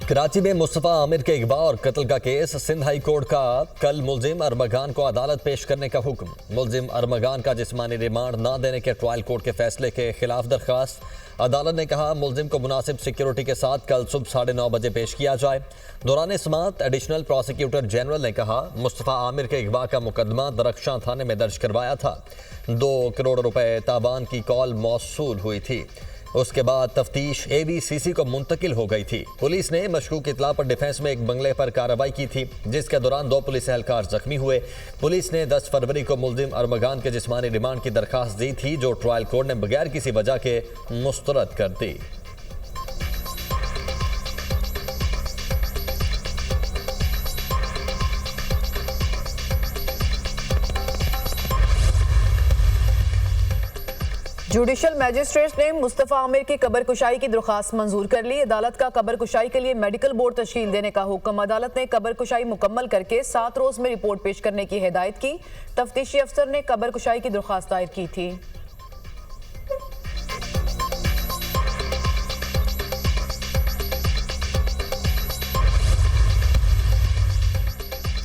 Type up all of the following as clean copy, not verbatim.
कराची में मुस्तफा आमिर के अगवा और कत्ल का केस। सिंध हाई कोर्ट का कल मुलजिम अरमगान को अदालत पेश करने का हुक्म। मुलजिम अरमगान का जिस्मानी रिमांड न देने के ट्रायल कोर्ट के फैसले के खिलाफ दरखास्त। अदालत ने कहा मुलजिम को मुनासिब सिक्योरिटी के साथ कल सुबह 9:30 बजे पेश किया जाए। दौरान समाअत एडिशनल प्रोसिक्यूटर जनरल ने कहा मुस्तफा आमिर के अगवा का मुकदमा दरख्शां थाने में दर्ज करवाया था। 2 करोड़ रुपए ताबान की कॉल मौसूल हुई थी। उसके बाद तफ्तीश ABCC को मुंतकिल हो गई थी। पुलिस ने मशकूक इतला पर डिफेंस में एक बंगले पर कार्रवाई की थी, जिसके दौरान 2 पुलिस एहलकार जख्मी हुए। पुलिस ने 10 फरवरी को मुलजिम अरमगान के जिस्मानी रिमांड की दरखास्त दी थी, जो ट्रायल कोर्ट ने बगैर किसी वजह के मुस्तरद कर दी। जुडिशल मैजिस्ट्रेट ने मुस्तफा आमिर की कबर कुशाई की दरख्वास्त मंजूर कर ली। अदालत का कबर कुशाई के लिए मेडिकल बोर्ड तश्कील देने का हुक्म। अदालत ने कबर कुशाई मुकम्मल करके 7 रोज में रिपोर्ट पेश करने की हिदायत की। तफ्तीशी अफसर ने कबर कुशाई की दरख्वास्त दायर की थी।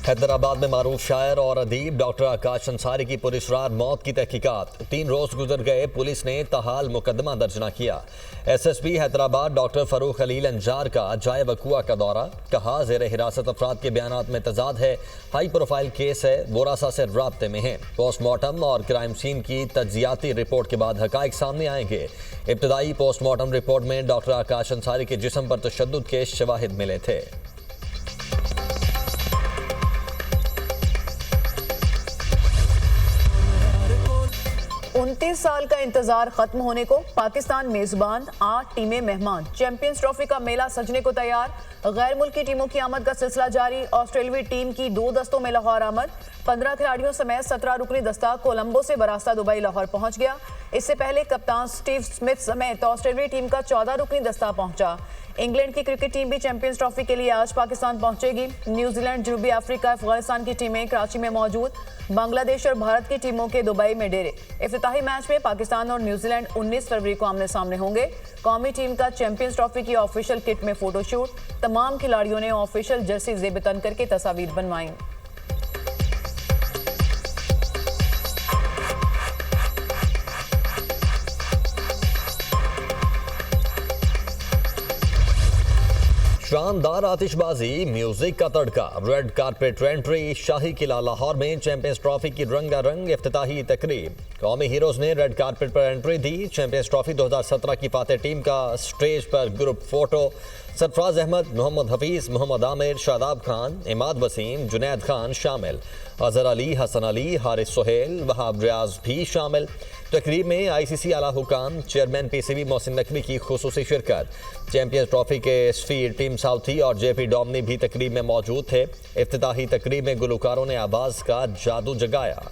हैदराबाद में मारूफ शायर और अदीब डॉक्टर आकाश अंसारी की पुरस्रार मौत की तहकीकात। 3 रोज गुजर गए, पुलिस ने ताहाल मुकदमा दर्ज न किया। SSP हैदराबाद डॉक्टर फरूख खलील अंजार का जाए वकुआ का दौरा। कहा जेर हिरासत अफराद के बयानात में तजाद है, हाई प्रोफाइल केस है, बोरासा से राब्ते में है। पोस्टमार्टम और क्राइम सीन की तज्जियाती रिपोर्ट के बाद हकाइक सामने आएंगे। इब्तदाई पोस्टमार्टम रिपोर्ट में डॉक्टर आकाश अंसारी के जिस्म पर तशद्दुद के शवाहिद मिले थे। 29 साल का इंतजार खत्म होने को, पाकिस्तान मेजबान, 8 टीमें मेहमान। चैंपियंस ट्रॉफी का मेला सजने को तैयार। गैर मुल्की टीमों की आमद का सिलसिला जारी। ऑस्ट्रेलियाई टीम की 2 दस्तों में लाहौर आमद। 15 खिलाड़ियों समेत 17 रुकनी दस्ता कोलंबो से बरास्ता दुबई लाहौर पहुंच गया। इससे पहले कप्तान स्टीव स्मिथ समेत ऑस्ट्रेलियाई टीम का 14 रुकनी दस्ता पहुंचा। इंग्लैंड की क्रिकेट टीम भी चैंपियंस ट्रॉफी के लिए आज पाकिस्तान पहुंचेगी। न्यूजीलैंड, जनूबी अफ्रीका, अफगानिस्तान की टीमें कराची में मौजूद। बांग्लादेश और भारत की टीमों के दुबई में डेरे। इफ्तिताही मैच में पाकिस्तान और न्यूजीलैंड 19 फरवरी को आमने सामने होंगे। कौमी टीम का चैंपियंस ट्रॉफी की ऑफिशियल किट में फोटोशूट। तमाम खिलाड़ियों ने ऑफिशियल जर्सी ज़ेब-ए-तन करके तस्वीर बनवाई। शानदार आतिशबाजी, म्यूजिक का तड़का, रेड कारपेट एंट्री, शाही किला लाहौर में चैंपियंस ट्रॉफी की रंगारंग इफ्तिताही तकरीब। कौमी हीरोज ने रेड कारपेट पर एंट्री दी। चैंपियंस ट्रॉफी 2017 की फातेह टीम का स्टेज पर ग्रुप फोटो। सरफराज अहमद, मोहम्मद हफीज, मोहम्मद आमिर, शादाब खान, इमाद वसीम, जुनैद खान शामिल। अजहर अली, हसन अली, हारिस सोहेल, वहाब रियाज भी शामिल। तकरीब में ICC आला हुकाम, चेयरमैन PCB मोहसिन नकवी की खुसूसी शिरकत। चैंपियंस ट्रॉफी के स्फीर टीम साउथी और JP डोमनी भी तकरीब में मौजूद थे। इफ्तिताही तकरीब में गुलकारों ने आवाज का जादू जगाया।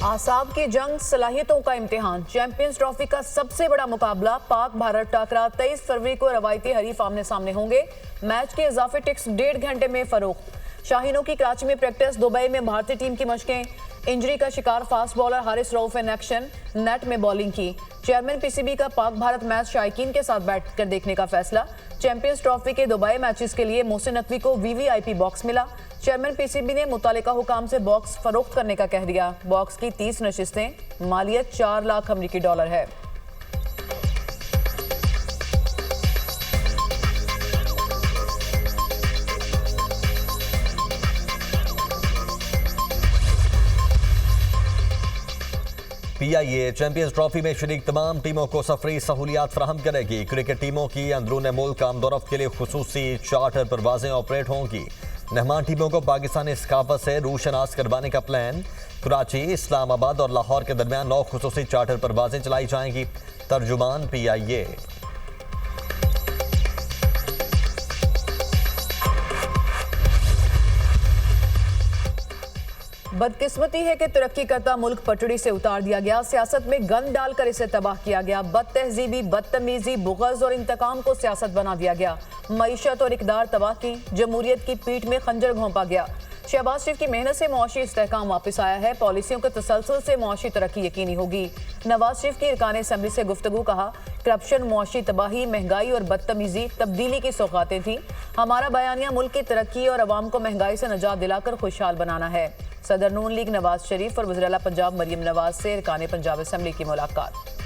आसाब की जंग, सलाहियतों का इम्तिहान। चैंपियंस ट्रॉफी का सबसे बड़ा मुकाबला पाक भारत टाकरा 23 फरवरी को रवायती हरीफ आमने सामने होंगे। मैच के इजाफी टिकट्स 1.5 घंटे में फरोख्त। शाहीनों की कराची में प्रैक्टिस, दुबई में भारतीय टीम की मशकें। इंजरी का शिकार fast bowler Haris Rauf in action, net में बॉलिंग की। चेयरमैन PCB का पाक भारत मैच शायकीन के साथ बैठ कर देखने का फैसला। चैंपियंस ट्रॉफी के दुबई मैचेस के लिए मोहसिन नकवी को VVIP बॉक्स मिला। चेयरमैन PCB ने मुतालिका हुकाम से बॉक्स फरोख्त करने का कह दिया। बॉक्स की 30 नशिस्तें, मालियत $4 लाख अमरीकी है। PIA चैंपियंस ट्रॉफी में शरीक तमाम टीमों को सफरी सहूलियात फराहम करेगी। क्रिकेट टीमों की अंदरून मुल्क आमदोरफ्त के लिए खुसूसी चार्टर परवाजें ऑपरेट होंगी। मेहमान टीमों को पाकिस्तानी सकाफत से रूशनास करवाने का प्लान। कराची, इस्लामाबाद और लाहौर के दरमियान 9 खुसूसी चार्टर परवाजें चलाई जाएंगी। तर्जुमान PIA। बदकिस्मती है कि तरक्की करता मुल्क पटड़ी से उतार दिया गया। सियासत में गंद डालकर इसे तबाह किया गया। बदतहजीबी, बदतमीजी, बुग़ज़ और इंतकाम को सियासत बना दिया गया। मईशत और इक़दार तबाह की। जमहूरियत की पीठ में खंजर घोंपा गया। शहबाज शरीफ की मेहनत से मुआशी इस्तेहकाम वापस आया है। पॉलिसियों के तसलसल से मुआशी तरक्की यकीनी होगी। नवाज शरीफ की इरकान असेंबली से गुफ्तगू, कहा करप्शन, मुआशी तबाही, महंगाई और बदतमीजी तब्दीली की सौगातें थी। हमारा बयानिया मुल्क की तरक्की और अवाम को महंगाई से निजात दिलाकर खुशहाल बनाना है। सदर नून लीग नवाज शरीफ और वज़ीर आला पंजाब मरियम नवाज से इरकान पंजाब असेंबली की मुलाकात।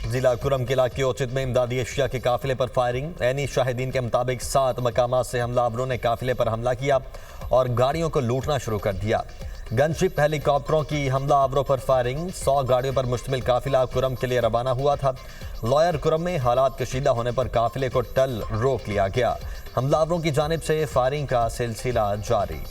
जिला कुरम किला की औचित में इमदादी एशिया के काफिले पर फायरिंग। ऐनी शाहिदीन के मुताबिक 7 मकामात से हमलावरों ने काफिले पर हमला किया और गाड़ियों को लूटना शुरू कर दिया। गनशिप हेलीकॉप्टरों की हमलावरों पर फायरिंग। 100 गाड़ियों पर मुश्तमिल काफिला कुरम के लिए रवाना हुआ था। लॉयर कुरम में हालात कशीदा होने पर काफिले को टल रोक लिया गया। हमलावरों की जानिब से फायरिंग का सिलसिला जारी।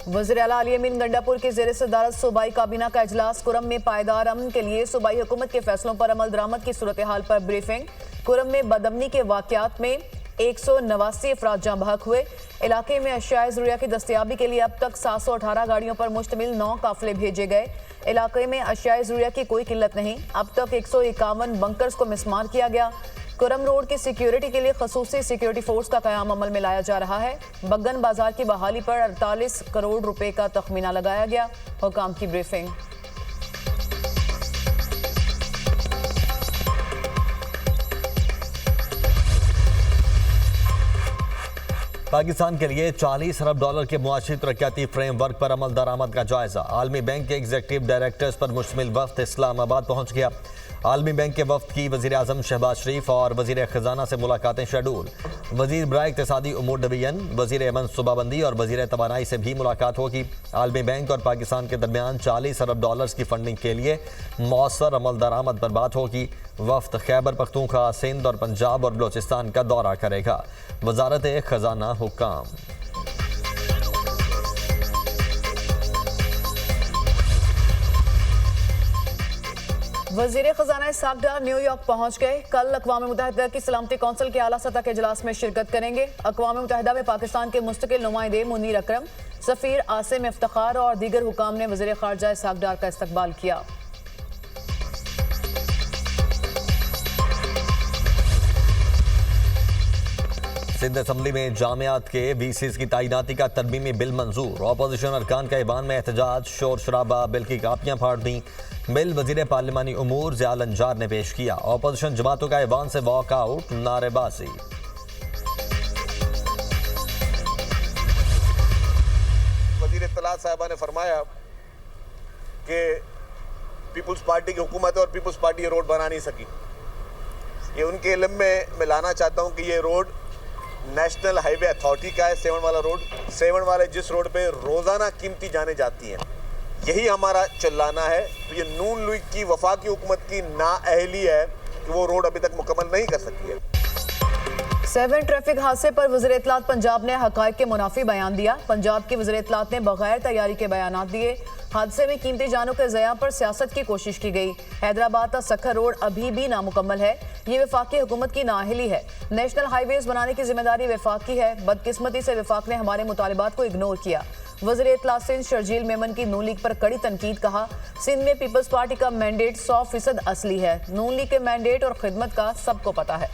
वज़ीर आला अली अमीन गंडापुर की ज़ेर सदारत सूबाई काबीना का इजलास। कुरम में पायदार अमन के लिए सूबाई हुकूमत के फैसलों पर अमल दरामद की सूरत हाल पर ब्रीफिंग। कुरम में बदअमनी के वाक़यात में 189 अफराद जाँ बहक हुए। इलाके में अशियाए ज़रूरिया की दस्तयाबी के लिए अब तक 718 गाड़ियों पर मुश्तमिल 9 काफिले भेजे गए। इलाके में अशियाए ज़रूरिया की कोई किल्लत नहीं। अब तक 151 बंकर्स को मिसमार किया गया। कुरम रोड की सिक्योरिटी के लिए खसूसी सिक्योरिटी फोर्स का कयाम अमल में लाया जा रहा है। बग्गन बाजार की बहाली पर 48 करोड़ रुपए का तखमीना लगाया गया। हुकाम की ब्रीफिंग। पाकिस्तान के लिए 40 अरब डॉलर के मुआशी तरक्याती फ्रेमवर्क पर अमल दरामद का जायजा। आलमी बैंक के एग्जीक्यूटिव डायरेक्टर्स पर मुश्तमिल वफ्द इस्लामाबाद पहुंच गया। आलमी बैंक के वफ्द की वज़ीर आज़म शहबाज शरीफ और वज़ीर ख़जाना से मुलाकातें शेड्यूल। वज़ीर बराए इक़्तिसादी उमूर डिवीजन, वज़ीर मनसूबाबंदी और वज़ीर तवानाई से भी मुलाकात होगी। आलमी बैंक और पाकिस्तान के दरमियान 40 अरब डॉलर्स की फंडिंग के लिए मौसर अमल दरामद पर बात होगी। वफ्द खैबर पख्तूनख्वा, सिंध और पंजाब और बलोचिस्तान का दौरा करेगा। वज़ारत ख़जाना हुक्काम। वज़ीर ख़जाना इसहाक़ डार न्यूयॉर्क पहुंच गए। कल अक़वाम मुत्तहिदा की सलामती कौंसिल के आला सतह के इजलास में शिरकत करेंगे। अक़वाम मुत्तहिदा में पाकिस्तान के मुस्तकिल नुमाइंदे मुनीर अकरम, सफ़ीर आसिम इफ्तिखार और दीगर हुकाम ने वज़ीर ख़ारजा इसहाक़ डार का इस्तकबाल किया। सिंध असम्बली में जामियात के वीसीज की तैनाती का तरमीमी बिल मंजूर। अपोजिशन अरकान का ईवान में एहतजाज, शोर शराबा, बिल की कापियां फाड़ दी। बिल वजीर पार्लिमानी उमूर ज़ियाल अंजार ने पेश किया। अपोजिशन जमातों का ईवान से वॉकआउट, नारेबाजी। वजीर इत्तलात साहबा ने फरमाया कि पीपुल्स पार्टी की हुकूमत है और पीपुल्स पार्टी ये रोड बना नहीं सकी। ये उनके इल्म में मैं लाना चाहता हूँ कि ये रोड नेशनल हाईवे अथॉरिटी का है। 7 वाला रोड, 7 वाले जिस रोड पे रोज़ाना कीमती जाने जाती हैं, यही हमारा चिल्लाना है। तो ये नून लीग की वफाकी हुकूमत की नाअहली है कि वो रोड अभी तक मुकम्मल नहीं कर सकी है। 7 ट्रैफिक हादसे पर वज़ीर इत्तलात पंजाब ने हक़ाइक़ के मुनाफी बयान दिया। पंजाब की वज़ीर इत्तलात ने बगैर तैयारी के बयानात दिए। हादसे में कीमती जानों के ज़या पर सियासत की कोशिश की गई। हैदराबाद तक सखर रोड अभी भी नामुकम्मल है। ये वफाकी हुकूमत की नाअहली है। नेशनल हाईवेज बनाने की जिम्मेदारी वफाक की है। बदकिस्मती से वफाक ने हमारे मुतालिबात को इग्नोर किया। वज़ीर इत्तलात सिंध शर्जील मेमन की नून लीग पर कड़ी तनकीद, कहा सिंध में पीपल्स पार्टी का मैंडेट 100% असली है। नून लीग के मैंडेट और खिदमत का सबको पता है।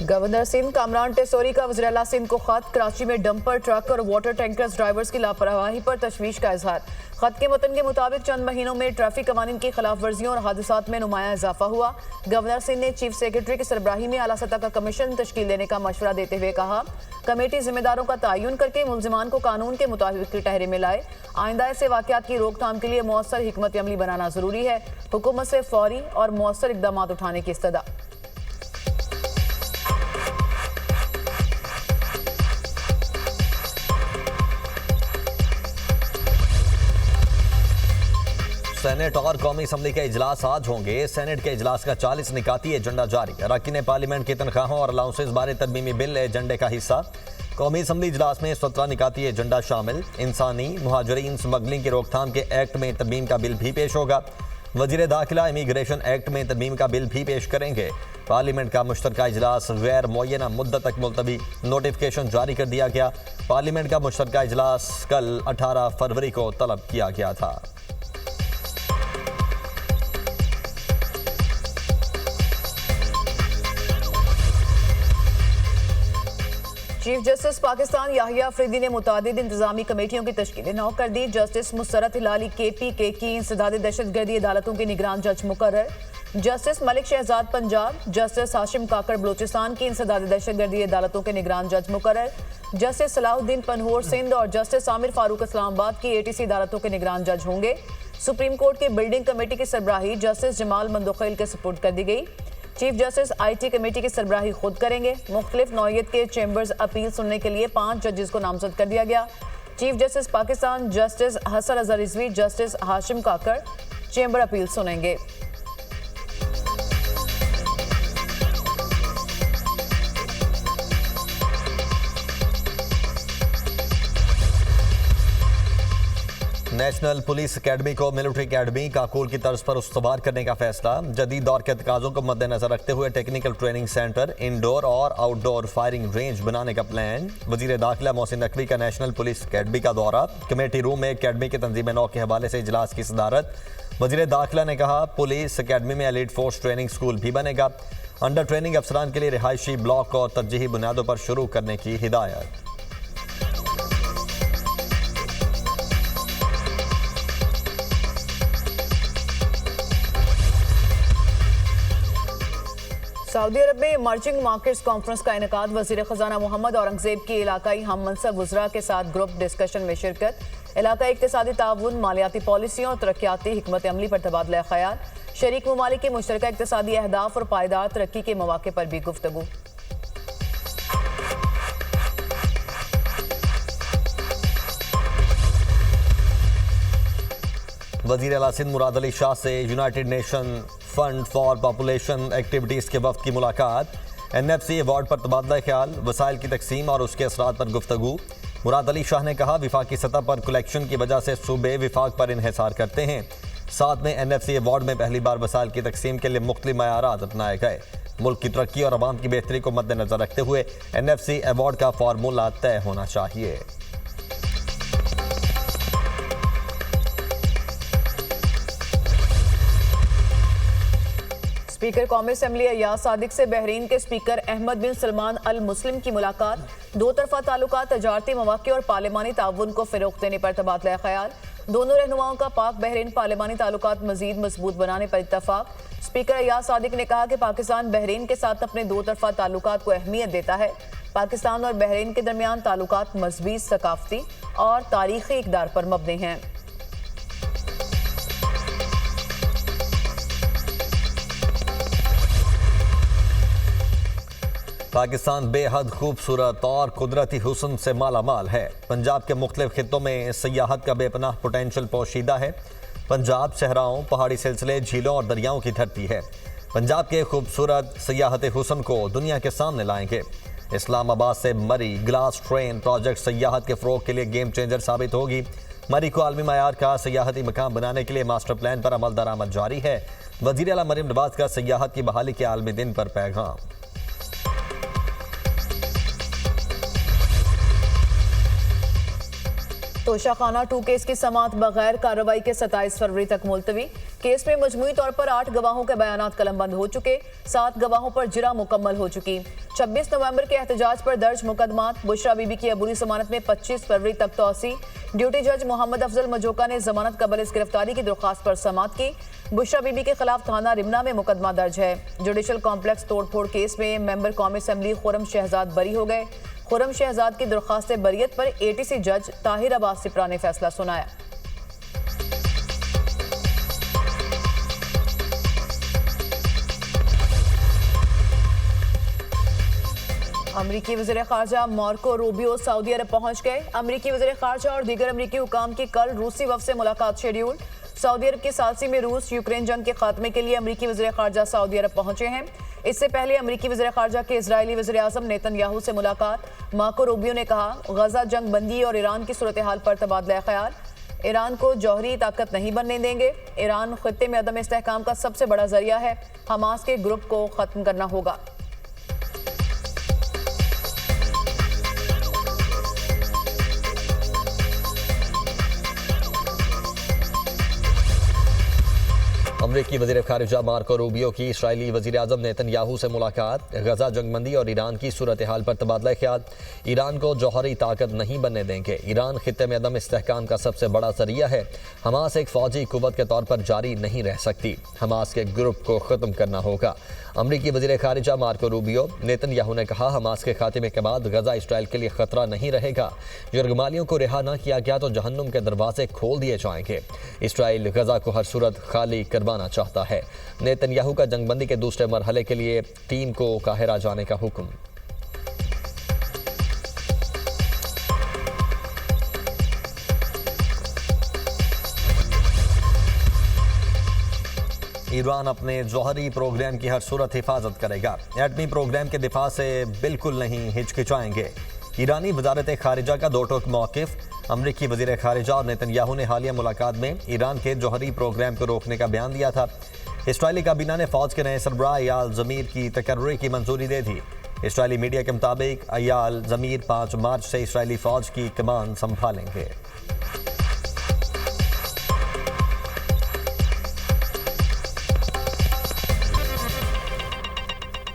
गवर्नर सिंध कामरान टेसोरी का वज़ीर आला सिंध को खत। कराची में डंपर ट्रक और वाटर टैंकर्स ड्राइवर्स की लापरवाही पर तशवीश का इजहार। खत के मतन के मुताबिक चंद महीनों में ट्रैफिक कवानीन की खिलाफ वर्जियों और हादसात में नुमाया इजाफा हुआ। गवर्नर सिंध ने चीफ सेक्रेटरी की सरबराही में आला सतह का कमीशन तश्कील देने का मशवरा देते हुए कहा, कमेटी जिम्मेदारों का तयन करके मुलजिमान को कानून के मुताबिक टहरे में लाए। आइंदा ऐसे वाक़यात की रोकथाम के लिए मौसर हिकमत अमली बनाना जरूरी है। हुकूमत से फौरी और मौसर इकदाम उठाने की इस्तदा। सेनेट और कौमी असम्बली के इजलास आज होंगे। सेनेट के इजलास का 40 निकाती एजेंडा जारी। अरकान पार्लियामेंट की तनख्वाहों और अलाउंसेस बारे तरमीमी बिल एजेंडे का हिस्सा। कौमी असम्बली इजलास में 17 निकाती एजेंडा शामिल। इंसानी मुहाजिरीन स्मगलिंग की रोकथाम के एक्ट में तरमीम का बिल भी पेश होगा। वजीर दाखिला इमिग्रेशन एक्ट में तरमीम का बिल भी पेश करेंगे। पार्लियामेंट का मुश्तरका इजलास गैर मुअय्यना मुद्दत तक मुलतवी, नोटिफिकेशन जारी कर दिया गया। पार्लियामेंट का मुश्तरका इजलास कल 18 फरवरी को तलब किया गया था। चीफ जस्टिस पाकिस्तान याहिया अफरीदी ने मुतादिद इंतजामी कमेटियों की तश्कील नौ कर दी। जस्टिस मुसरत हिलाली KPK की इंसदाद दहशतगर्दी अदालतों के निगरान जज मुकर्रर। जस्टिस मलिक शहजाद पंजाब, जस्टिस हाशिम काकड़ बलोचिस्तान की इंसदाद दहशतगर्दी अदालतों के निगरान जज मुकर्रर। जस्टिस सलाहुद्दीन पनहोर सिंध और जस्टिस आमिर फारूक इस्लामाबाद की ATC अदालतों के निगरान जज होंगे। सुप्रीम कोर्ट की बिल्डिंग कमेटी की सरबराही जस्टिस जमाल मंदोखेल के सुपुर्द कर दी गई। चीफ जस्टिस IT कमेटी की सरबराही खुद करेंगे। मुख्तलिफ नौयत के चैम्बर्स अपील सुनने के लिए 5 जजेस को नामजद कर दिया गया। Chief justice Pakistan justice Hasan Azhar Rizvi, justice Hashim Kakar chamber appeal सुनेंगे। नेशनल पुलिस अकेडमी को मिलिट्री अकेडमी काकूल की तर्ज पर उस्तवार करने का फैसला। जदीद दौर के तकाज़ों को मद्देनजर रखते हुए टेक्निकल ट्रेनिंग सेंटर, इंडोर और आउटडोर फायरिंग रेंज बनाने का प्लान। वजीर दाखिला मोहसिन नकवी का नेशनल पुलिस अकेडमी का दौरा। कमेटी रूम में अकेडमी के तंजीम नौ के हवाले से इजलास की सदारत। वजीर दाखिला ने कहा पुलिस अकेडमी में एलीट फोर्स ट्रेनिंग स्कूल भी बनेगा। अंडर ट्रेनिंग अफसरान के लिए रिहायशी ब्लॉक और तरजीही बुनियादों पर शुरू करने की हिदायत। सऊदी अरब में इमर्जिंग मार्केट्स कॉन्फ्रेंस का इनेकाद। वजीर खजाना मोहम्मद औरंगजेब की इलाकाई हम मनसब वज़रा के साथ ग्रुप डिस्कशन में शिरकत। इलाकाई इक्तिसादी ताउन, मालियाती पॉलिसियों और तरक्याती हिकमत अमली पर तबादला ख्याल। शरीक ममालिक के मुश्तरका इक्तिसादी अहदाफ और पायदार तरक्की के मौके पर भी गुफ्तगू। वज़ीर आला सिंध मुराद अली शाह से United nation fund for population activities के वफ्द की मुलाकात। NFC अवार्ड पर तबादला ख्याल, वसाइल की तकसीम और उसके असरात पर गुफ्तगू। मुराद अली शाह ने कहा विफाकी सतह पर कलेक्शन की वजह से सूबे विफाक पर इन्हिसार करते हैं। साथ में NFC अवार्ड में पहली बार वसाइल की तकसीम के लिए मुख्तलिफ मयारात अपनाए गए। मुल्क की तरक्की और अवाम की बेहतरी को मद्देनजर रखते हुए NFC अवार्ड का फार्मूला तय होना चाहिए। स्पीकर कौमी असम्बली अय्याज सादिक से बहरीन के स्पीकर अहमद बिन सलमान अल मुस्लिम की मुलाकात। दो तरफा ताल्लुकात, तजारती मौक़े और पार्लिमानी ताउन को फ़रोग़ देने पर तबादला ख्याल। दोनों रहनुमाओं का पाक बहरीन पार्लिमानी ताल्लुकात मज़ीद मजबूत बनाने पर इत्तफ़ाक। स्पीकर अय्याज सादिक ने कहा कि पाकिस्तान बहरीन के साथ अपने दो तरफा ताल्लुकात को अहमियत देता है। पाकिस्तान और बहरीन के दरमियान ताल्लुकात मज़हबी, सकाफ़ती और तारीख़ी इक़दार पर मबनी हैं। पाकिस्तान बेहद खूबसूरत और कुदरती हुस्न से माला माल है। पंजाब के मुख्तलिफ खित्तों में सयाहत का बेपनाह पोटेंशल पोशीदा है। पंजाब सहराओं, पहाड़ी सिलसिले, झीलों और दरियाओं की धरती है। पंजाब के खूबसूरत सयाहत हुस्न को दुनिया के सामने लाएंगे। इस्लामाबाद से मरी ग्लास ट्रेन प्रोजेक्ट सयाहत के फ़रोग़ के लिए गेम चेंजर साबित होगी। मरी को आलमी मयार का सयाहती मकाम बनाने के लिए मास्टर प्लान पर अमल दरामद जारी है। वज़ीर आला मरीम नवाज का सयाहत की बहाली के आलमी दिन पर पैगाम। तोशाखाना 2 केस की समाअत बगैर कार्रवाई के 27 फरवरी तक मुलतवी। केस में मजमूई तौर पर 8 गवाहों के बयानात कलमबंद हो चुके, 7 गवाहों पर जिरा मुकम्मल हो चुकी। 26 नवंबर के एहतजाज पर दर्ज मुकदमात। बुशरा बीबी की अबूरी जमानत में 25 फरवरी तक तौसी। ड्यूटी जज मोहम्मद अफजल मजोका ने जमानत कबल इस गिरफ्तारी की दरख्वास्त पर समाअत की। बुशरा बीबी के खिलाफ थाना रिमना में मुकदमा दर्ज है। जुडिशल कॉम्प्लेक्स तोड़फोड़ केस में मेंबर कौमी असम्बली खुरम शहजाद बरी हो गए। खुरम शहजाद की दरख्वास्त बरियत पर ATC जज ताहिर अब्बास सिप्रा ने फैसला सुनाया। अमरीकी वज़ीर ख़ारजा मार्को रूबियो सऊदी अरब पहुंच गए। अमरीकी वज़ीर ख़ारजा और दीगर अमरीकी हुकाम की कल रूसी वफ़द से मुलाकात शेड्यूल। सऊदी अरब की सालसी में रूस यूक्रेन जंग के खात्मे के लिए अमरीकी वज़ीर ख़ारजा सऊदी अरब पहुंचे हैं। इससे पहले अमरीकी वज़ीर ख़ारजा के इजरायली वज़ीर आज़म नेतन्याहू से मुलाकात। मार्को रूबियो ने कहा, गजा जंग बंदी और ईरान की सूरत हाल पर तबादला ख्याल। ईरान को जौहरी ताकत नहीं बनने देंगे। ईरान खित्ते में अदम इस्तेहकाम का सबसे बड़ा जरिया है। हमास के ग्रुप को खत्म करना होगा। अमरीकी वज़ीर ख़ारिजा मार्को रूबियो की इस्राएली वज़ीर आज़म नेतन्याहू से मुलाकात। गजा जंगबंदी और ईरान की सूरत हाल पर तबादला ख्याल। ईरान को जौहरी ताकत नहीं बनने देंगे। ईरान खित्ते में अदम इस्तेहकाम का सबसे बड़ा जरिया है। हमास एक फ़ौजी कुव्वत के तौर पर जारी नहीं रह सकती। हमास के ग्रुप को ख़त्म करना होगा। अमरीकी वज़ीर ख़ारिजा मार्को रूबियो। नेतन्याहू ने कहा, हमास के खात्मे के बाद गजा इसराइल के लिए ख़तरा नहीं रहेगा। यरगमालियों को रिहा न किया गया तो जहन्नुम के दरवाजे खोल दिए जाएंगे। इसराइल गजा को हर सूरत खाली करवाना चाहता है। नेतन्याहू का जंगबंदी के दूसरे मरहले के लिए टीम को काहिरा जाने का हुक्म। ईरान अपने जौहरी प्रोग्राम की हर सूरत हिफाजत करेगा। एटमी प्रोग्राम के दिफा से बिल्कुल नहीं हिचकिचाएंगे। ईरानी वजारत खारिजा का दो टोक मौक़िफ़। अमरीकी वज़ीर ख़ारिजा और नेतन्याहू ने हालिया मुलाकात में ईरान के जौहरी प्रोग्राम को रोकने का बयान दिया था। इसराइली काबीना ने फ़ौज के नए सरबराह अय्याल ज़मीर की तकर्री की मंजूरी दे दी। इसराइली मीडिया के मुताबिक अय्याल ज़मीर 5 मार्च से इसराइली फ़ौज की कमान संभालेंगे।